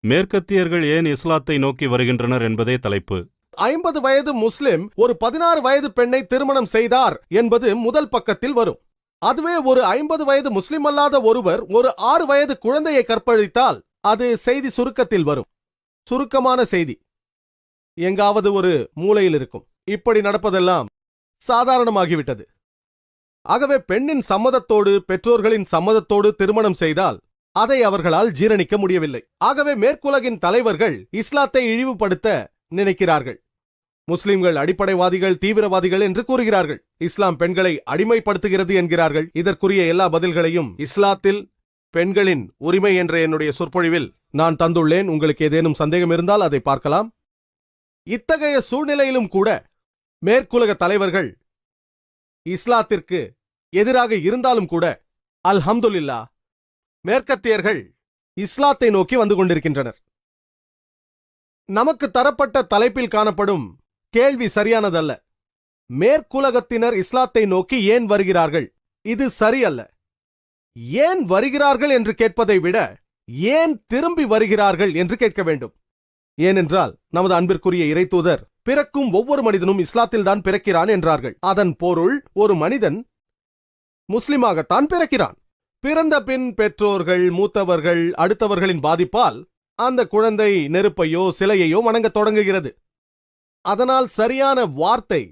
மேற்கத்தியர்கள் ஏன் இஸ்லாத்தை நோக்கி வருகின்றனர் என்பதே தலைப்பு. 50 வயது முஸ்லிம் ஒரு 16 வயது பெண்ணை திருமணம் செய்தார் என்பது முதல் பக்கத்தில் வரும். அதுவே ஒரு 50 வயது முஸ்லிம் அல்லாத ஒருவர் ஒரு 6 வயது குழந்தையை கற்பழித்தால் அது செய்தி சுருக்கத்தில் வரும். சுருக்கமான செய்தி எங்காவது ஒரு மூலையில் இருக்கும். இப்படி நடப்பதெல்லாம் சாதாரணமாகிவிட்டது. ஆகவே பெண்ணின் சம்மதத்தோடு பெற்றோர்களின் சம்மதத்தோடு திருமணம் செய்தால் அதை அவர்களால் ஜீரணிக்க முடியவில்லை. ஆகவே மேற்குலகின் தலைவர்கள் இஸ்லாத்தை இழிவுபடுத்த நினைக்கிறார்கள். முஸ்லிம்கள் அடிப்படைவாதிகள், தீவிரவாதிகள் என்று கூறுகிறார்கள். இஸ்லாம் பெண்களை அடிமைப்படுத்துகிறது என்கிறார்கள். இதற்குரிய எல்லா பதில்களையும் இஸ்லாத்தில் பெண்களின் உரிமை என்ற என்னுடைய சொற்பொழிவில் நான் தந்துள்ளேன். உங்களுக்கு ஏதேனும் சந்தேகம் இருந்தால் அதை பார்க்கலாம். இத்தகைய சூழ்நிலையிலும் கூட மேற்குலக தலைவர்கள் இஸ்லாத்திற்கு எதிராக இருந்தாலும் கூட அல்ஹம்துலில்லாஹ் மேற்கத்தியர்கள் இஸ்லாத்தை நோக்கி வந்து கொண்டிருக்கின்றனர். நமக்கு தரப்பட்ட தலைப்பில் காணப்படும் கேள்வி சரியானதல்ல. மேற்குலகத்தினர் இஸ்லாத்தை நோக்கி ஏன் வருகிறார்கள்? இது சரியல்ல. ஏன் வருகிறார்கள் என்று கேட்பதை விட ஏன் திரும்பி வருகிறார்கள் என்று கேட்க வேண்டும். ஏனென்றால் நமது அன்பிற்குரிய இறைத்தூதர் பிறக்கும் ஒவ்வொரு மனிதனும் இஸ்லாத்தில்தான் பிறக்கிறான் என்றார்கள். அதன் பொருள் ஒரு மனிதன் முஸ்லிமாகத்தான் பிறக்கிறான். பிறந்த பின் பெற்றோர்கள், மூத்தவர்கள், அடுத்தவர்களின் பாதிப்பால் அந்த குழந்தை நெருப்பையோ சிலையையோ வணங்கத் தொடங்குகிறது. அதனால் சரியான வார்த்தை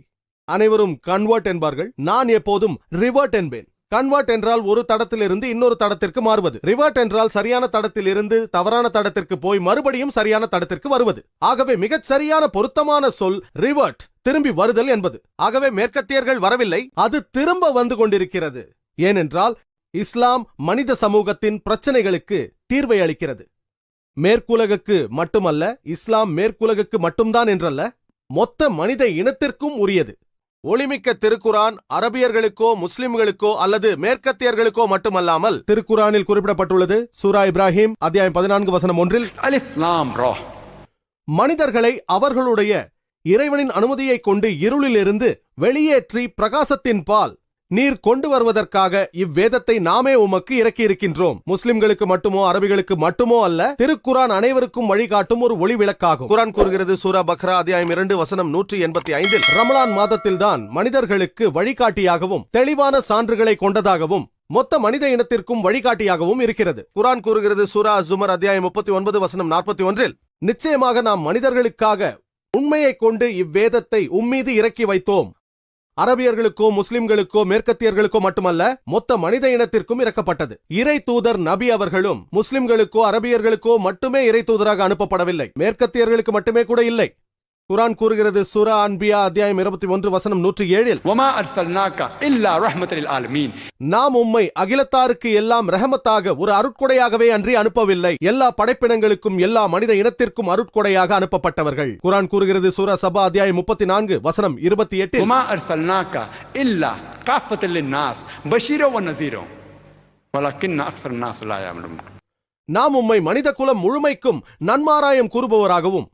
அனைவரும் கன்வெர்ட் என்பார்கள். நான் எப்போதும் ரிவர்ட் என்பேன். கன்வெர்ட் என்றால் ஒரு தடத்திலிருந்து இன்னொரு தடத்திற்கு மாறுவது. ரிவர்ட் என்றால் சரியான தடத்தில் இருந்து தவறான தடத்திற்கு போய் மறுபடியும் சரியான தடத்திற்கு வருவது. ஆகவே மிகச் சரியான பொருத்தமான சொல் ரிவர்ட், திரும்பி வருதல் என்பது. ஆகவே மேற்கத்தியர்கள் வரவில்லை, அது திரும்ப வந்து கொண்டிருக்கிறது. ஏனென்றால் இஸ்லாம் மனித சமூகத்தின் பிரச்சனைகளுக்கு தீர்வை அளிக்கிறது. மேற்குலகுக்கு மட்டுமல்ல, இஸ்லாம் மேற்குலகுக்கு மட்டும்தான் என்றல்ல, மொத்த மனித இனத்திற்கும் உரியது. ஒளிமிக்க திருக்குரான் அரபியர்களுக்கோ முஸ்லிம்களுக்கோ அல்லது மேற்கத்தியர்களுக்கோ மட்டுமல்லாமல் திருக்குரானில் குறிப்பிடப்பட்டுள்ளது. சூரா இப்ராஹிம் அத்தியாயம் 14 வசனம் 1 அலிஃப் லாம் ரா, மனிதர்களை அவர்களுடைய இறைவனின் அனுமதியை கொண்டு இருளிலிருந்து வெளியேற்றி பிரகாசத்தின் பால் நீர் கொண்டு வருவதற்காக இவ்வேதத்தை நாமே உமக்கு இறக்கியிருக்கின்றோம். முஸ்லிம்களுக்கு மட்டுமோ அரபிகளுக்கு மட்டுமோ அல்ல, திருக்குரான் அனைவருக்கும் வழிகாட்டும் ஒரு ஒளி விளக்காகும். குரான் கூறுகிறது சூரா பக்ரா அத்தியாயம் 2 வசனம் 185 ரமலான் மாதத்தில்தான் மனிதர்களுக்கு வழிகாட்டியாகவும் தெளிவான சான்றுகளை கொண்டதாகவும் மொத்த மனித இனத்திற்கும் வழிகாட்டியாகவும் இருக்கிறது. குரான் கூறுகிறது சூரா ஜுமர் அத்தியாயம் 39 வசனம் 41 நிச்சயமாக நாம் மனிதர்களுக்காக உண்மையை கொண்டு இவ்வேதத்தை உம்மீது இறக்கி வைத்தோம். அரபியர்களுக்கோ முஸ்லிம்களுக்கோ மேற்கத்தியர்களுக்கோ மட்டுமல்ல, மொத்த மனித இனத்திற்கும் இறக்கப்பட்டது. இறை தூதர் நபி அவர்களும் முஸ்லிம்களுக்கோ அரபியர்களுக்கோ மட்டுமே இறை தூதராக அனுப்பப்படவில்லை, மேற்கத்தியர்களுக்கு மட்டுமே கூட இல்லை. குரான் கூறுகிறது சூரா அன்பியா அத்தியாயம் 21 வசனம் 107 வமா அர்சல்னாக இல்லா ரஹ்மத்தல் லில் ஆலமீன், நாம் உம்மை அகிலத்தாருக்கு எல்லாம் ரஹமத்தாக ஒரு அருட்கொடையாகவே அன்றி அனுப்பவில்லை, எல்லா படைப்பினங்களுக்கும் எல்லா மனித இனத்திற்கும் அருட்கொடையாக அனுப்பப்பட்டவர்கள். குரான் கூறுகிறது சூரா சபா அத்தியாயம் 34 வசனம் 28 வமா அர்சல்னாக இல்லா காஃபத்தல் லின்னாஸ் பஷீரா வ நஸீரா வலக்கின் அக்ஸர் நாஸ் லா யஅலமூன், நாம் உம்மை மனித குலம் முழுமைக்கும் நன்மாராயம் கூறுபவராகவும்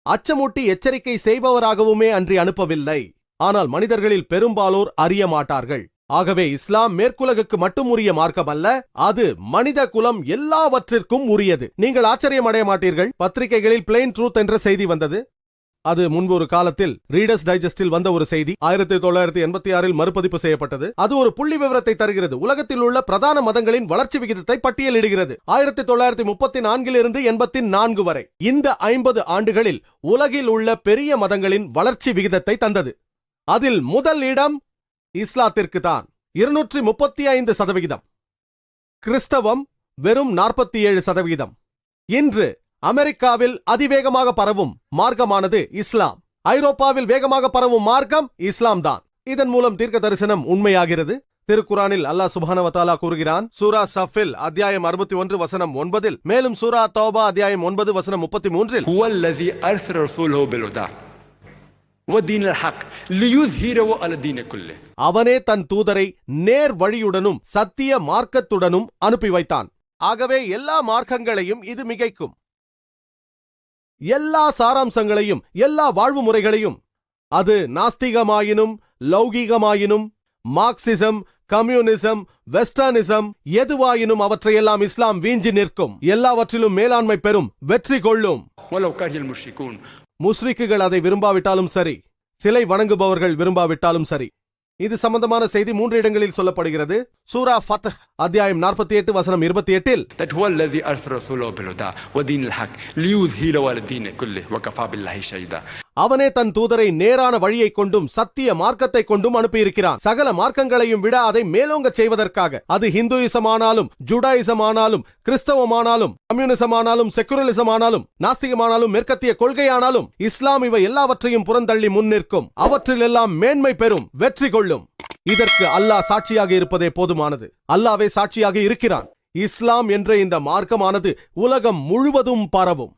அச்சமூட்டி எச்சரிக்கை செய்பவராகவுமே அன்றி அனுப்பவில்லை. ஆனால் மனிதர்களில் பெரும்பாலோர் அறிய மாட்டார்கள். ஆகவே இஸ்லாம் மேற்குலகுக்கு மட்டும் உரிய மார்க்கம் அல்ல, அது மனித குலம் எல்லாவற்றிற்கும் உரியது. நீங்கள் ஆச்சரியம் அடைய மாட்டீர்கள். பத்திரிகைகளில் பிளெயின் ட்ரூத் என்ற செய்தி வந்தது. அது முன்பு ஒரு காலத்தில் ரீடர்ஸ் டைஜஸ்டில் வந்த ஒரு செய்தி. 1986 மறுபதிப்பு செய்யப்பட்டது. அது ஒரு புள்ளி விவரத்தை தருகிறது. உலகத்தில் உள்ள பிரதான மதங்களின் வளர்ச்சி விகிதத்தை பட்டியலிடுகிறது. 1934 இருந்து 84 வரை இந்த 50 ஆண்டுகளில் உலகில் உள்ள பெரிய மதங்களின் வளர்ச்சி விகிதத்தை தந்தது. அதில் முதல் இடம் இஸ்லாத்திற்கு தான், 235%. கிறிஸ்தவம் வெறும் 47%. இன்று அமெரிக்காவில் அதிவேகமாக பரவும் மார்க்கமானது இஸ்லாம். ஐரோப்பாவில் வேகமாக பரவும் மார்க்கம் இஸ்லாம் தான். இதன் மூலம் தீர்க்க தரிசனம் உண்மையாகிறது. திருக்குரானில் அல்லாஹ் சுப்ஹானஹு வ தஆலா கூறுகிறான் சூரா சஃபில் அத்தியாயம் 61 வசனம் 9 மேலும் சூரா தௌபா அத்தியாயம் 9 வசனம் 33 ஹுவல்லஸீ அர்ஸல ரசூலஹு பில் ஹுதா வ தீனில் ஹக் லியுஸ்ஹிரஹு அலா தீனி குல்லி, அவனே தன் தூதரை நேர் வழியுடனும் சத்திய மார்க்கத்துடனும் அனுப்பி வைத்தான். ஆகவே எல்லா மார்க்கங்களையும் இது மிகைக்கும். எல்லா சாராம்சங்களையும் எல்லா வாழ்வு முறைகளையும், அது நாஸ்திகமாயினும் லௌகீகமாயினும் மார்க்சிசம் கம்யூனிசம், வெஸ்டர்னிசம் எதுவாயினும் அவற்றையெல்லாம் இஸ்லாம் வீஞ்சி நிற்கும், எல்லாவற்றிலும் மேலாண்மை பெறும், வெற்றி கொள்ளும். ولو كره المشركون. முஸ்ரிக்குகள் அதை விரும்பாவிட்டாலும் சரி, சிலை வணங்குபவர்கள் விரும்பாவிட்டாலும் சரி. இது சம்பந்தமான செய்தி 3 இடங்களில் சொல்லப்படுகிறது. சூரா ஃபத்ஹ் அத்தியாயம் 48 வசனம் 28 that هو الذي ارسل رسوله بالهدى ودين الحق ليظهره على الدين كله وكفى بالله شهيدا. அவனே தன் தூதரை நேரான வழியை கொண்டும் சத்திய மார்க்கத்தை கொண்டும் அனுப்பியிருக்கிறான், சகல மார்க்கங்களையும் விட அதை மேலோங்க செய்வதற்காக. அது ஹிந்துயிசம் ஆனாலும், ஜுடாயிசம் ஆனாலும், கிறிஸ்தவமானாலும், கம்யூனிசம் ஆனாலும், செக்குலரிசம் ஆனாலும், நாஸ்திகமானாலும், மேற்கத்திய கொள்கையானாலும், இஸ்லாம் இவை எல்லாவற்றையும் புறந்தள்ளி முன்னிற்கும், அவற்றில் எல்லாம் மேன்மை பெறும், வெற்றி கொள்ளும். இதற்கு அல்லாஹ் சாட்சியாக இருப்பதே போதுமானது. அல்லாஹ்வே சாட்சியாக இருக்கிறான். இஸ்லாம் என்ற இந்த மார்க்கமானது உலகம் முழுவதும் பரவும்.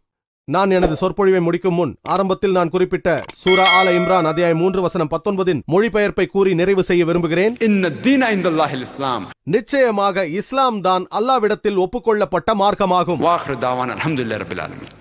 நான் எனது சொற்பொழிவை முடிக்கும் முன் ஆரம்பத்தில் நான் குறிப்பிட்ட சூரா ஆல இம்ரான் அத்தியாயம் 3 வசனம் 19 மொழிபெயர்ப்பை கூறி நிறைவு செய்ய விரும்புகிறேன். إن الدين عند الله الإسلام. நிச்சயமாக இஸ்லாம் தான் அல்லாஹ்விடத்தில் ஒப்புக்கொள்ளப்பட்ட மார்க்கமாகும். وآخر دعوانا الحمد لله رب العالمين.